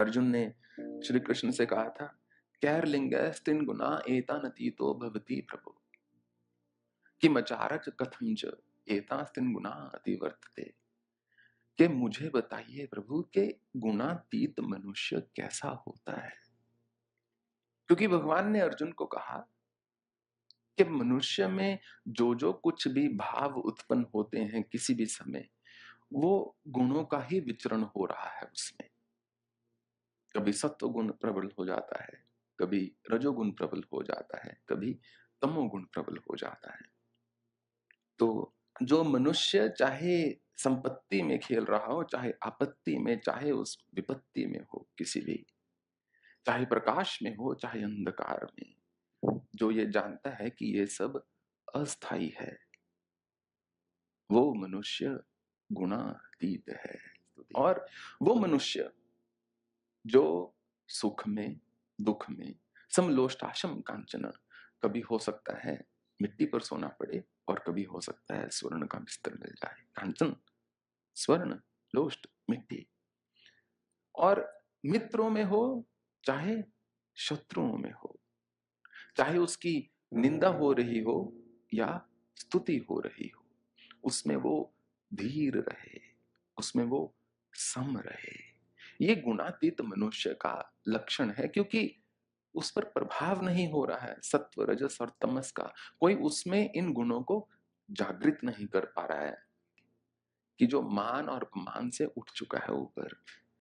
अर्जुन ने श्री कृष्ण से कहा था, कैर्लिंगस्तिन गुना एतानतीतो भवति प्रभु, किमचारच कथम च एतास्तिन गुना अतिवर्तते। कि मुझे बताइए प्रभु के गुणातीत मनुष्य कैसा होता है। क्योंकि भगवान ने अर्जुन को कहा कि मनुष्य में जो जो कुछ भी भाव उत्पन्न होते हैं किसी भी समय, वो गुणों का ही विचरण हो रहा है उसमें। कभी सत्व गुण प्रबल हो जाता है, कभी रजोगुण प्रबल हो जाता है, कभी तमोगुण प्रबल हो जाता है। तो जो मनुष्य चाहे संपत्ति में खेल रहा हो, चाहे आपत्ति में, चाहे उस विपत्ति में हो, किसी भी, चाहे प्रकाश में हो चाहे अंधकार में, जो ये जानता है कि ये सब अस्थाई है, वो मनुष्य गुणातीत है। और वो मनुष्य जो सुख में दुख में समलोष्टाशम कांचन, कभी हो सकता है मिट्टी पर सोना पड़े और कभी हो सकता है स्वर्ण का बिस्तर मिल जाए। कांचन स्वर्ण, लोष्ट मिट्टी। और मित्रों में हो चाहे शत्रुओं में हो, चाहे उसकी निंदा हो रही हो या स्तुति हो रही हो, उसमें वो धीर रहे, उसमें वो सम रहे। ये गुणातीत मनुष्य का लक्षण है, क्योंकि उस पर प्रभाव नहीं हो रहा है सत्व रजस और तमस का। कोई उसमें इन गुणों को जागृत नहीं कर पा रहा है कि जो मान और अपमान से उठ चुका है ऊपर,